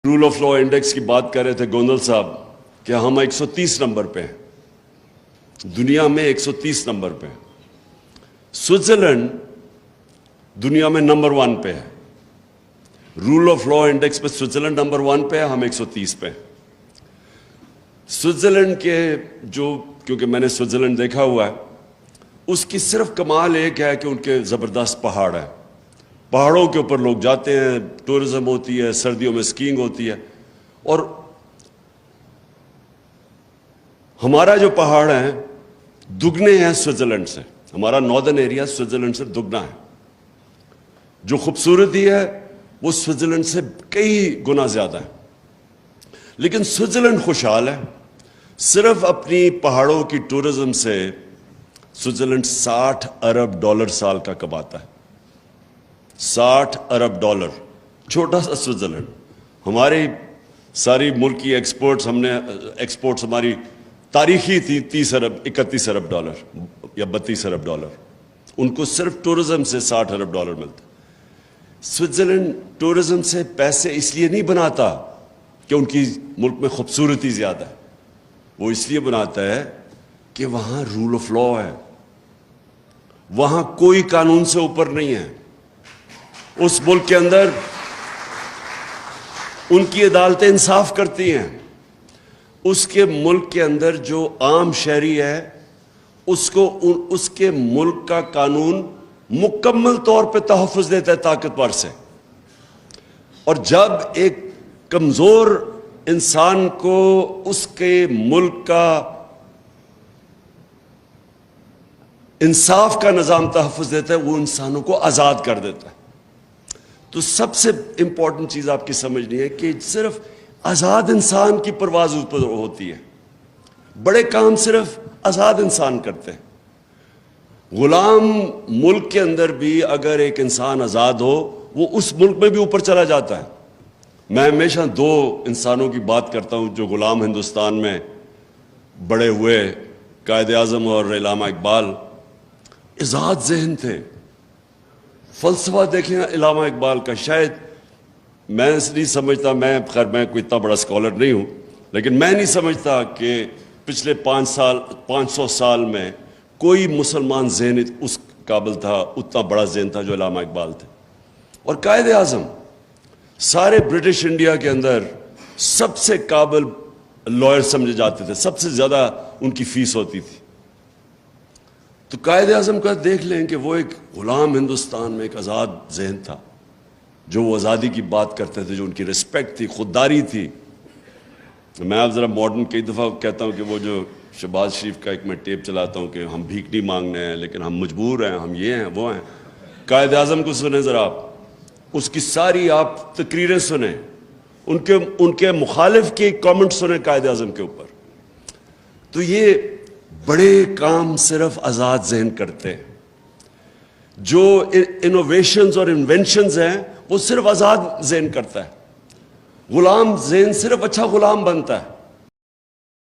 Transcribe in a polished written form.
Role of law index کی بات کر رہے تھے گوندل صاحب کہ ہم 130 نمبر پہ ہیں دنیا میں، 130 نمبر پہ ہیں۔ سوئٹزرلینڈ دنیا میں نمبر 1 پہ ہے، رول آف لا انڈیکس پہ سوئٹزرلینڈ نمبر 1 پہ ہے، ہم 130 پہ ہیں۔ سوئٹزرلینڈ کے کیونکہ میں نے سوئٹزرلینڈ دیکھا ہوا ہے، اس کی صرف کمال ایک ہے کہ ان کے زبردست پہاڑ ہیں، پہاڑوں کے اوپر لوگ جاتے ہیں، ٹورزم ہوتی ہے، سردیوں میں اسکینگ ہوتی ہے۔ اور ہمارا جو پہاڑ ہیں دگنے ہیں سوئٹزرلینڈ سے، ہمارا ناردرن ایریا سوئٹزرلینڈ سے دگنا ہے۔ جو خوبصورتی ہے وہ سوئٹزرلینڈ سے کئی گنا زیادہ ہے، لیکن سوئٹزرلینڈ خوشحال ہے۔ صرف اپنی پہاڑوں کی ٹورزم سے سوئٹزرلینڈ $60 ارب سال کا کماتا ہے، $60 ارب، چھوٹا سا سوئٹزرلینڈ۔ ہماری ساری ملک کی ایکسپورٹس ہماری تاریخی تھی $30 ارب، $31 ارب یا $32 ارب۔ ان کو صرف ٹورزم سے $60 ارب ملتا۔ سوئٹزرلینڈ ٹورزم سے پیسے اس لیے نہیں بناتا کہ ان کی ملک میں خوبصورتی زیادہ ہے، وہ اس لیے بناتا ہے کہ وہاں رول آف لا ہے، وہاں کوئی قانون سے اوپر نہیں ہے۔ اس ملک کے اندر ان کی عدالتیں انصاف کرتی ہیں۔ اس کے ملک کے اندر جو عام شہری ہے اس کو اس کے ملک کا قانون مکمل طور پہ تحفظ دیتا ہے طاقتور سے۔ اور جب ایک کمزور انسان کو اس کے ملک کا انصاف کا نظام تحفظ دیتا ہے، وہ انسانوں کو آزاد کر دیتا ہے۔ تو سب سے امپورٹنٹ چیز آپ کی سمجھنی ہے کہ صرف آزاد انسان کی پرواز اوپر ہوتی ہے، بڑے کام صرف آزاد انسان کرتے ہیں۔ غلام ملک کے اندر بھی اگر ایک انسان آزاد ہو، وہ اس ملک میں بھی اوپر چلا جاتا ہے۔ میں ہمیشہ 2 انسانوں کی بات کرتا ہوں جو غلام ہندوستان میں بڑے ہوئے، قائد اعظم اور علامہ اقبال۔ آزاد ذہن تھے، فلسفہ دیکھیں علامہ اقبال کا۔ شاید میں نہیں سمجھتا، میں کوئی اتنا بڑا اسکالر نہیں ہوں، لیکن میں نہیں سمجھتا کہ پچھلے 500 سال میں کوئی مسلمان ذہن اس قابل تھا، اتنا بڑا ذہن تھا جو علامہ اقبال تھے۔ اور قائد اعظم سارے برٹش انڈیا کے اندر سب سے قابل لائر سمجھے جاتے تھے، سب سے زیادہ ان کی فیس ہوتی تھی۔ تو قائد اعظم کا دیکھ لیں کہ وہ ایک غلام ہندوستان میں ایک آزاد ذہن تھا، جو وہ آزادی کی بات کرتے تھے، جو ان کی رسپیکٹ تھی، خودداری تھی۔ میں اب ذرا ماڈرن کئی دفعہ کہتا ہوں کہ وہ جو شہباز شریف کا ایک میں ٹیپ چلاتا ہوں کہ ہم بھیک نہیں مانگنے ہیں لیکن ہم مجبور ہیں، ہم یہ ہیں وہ ہیں۔ قائد اعظم کو سنیں ذرا آپ، اس کی ساری آپ تقریریں سنیں، ان کے مخالف کے کامنٹ سنیں قائد اعظم کے اوپر۔ تو یہ بڑے کام صرف آزاد ذہن کرتے ہیں۔ جو انوویشنز اور انوینشنز ہیں وہ صرف آزاد ذہن کرتا ہے۔ غلام ذہن صرف اچھا غلام بنتا ہے۔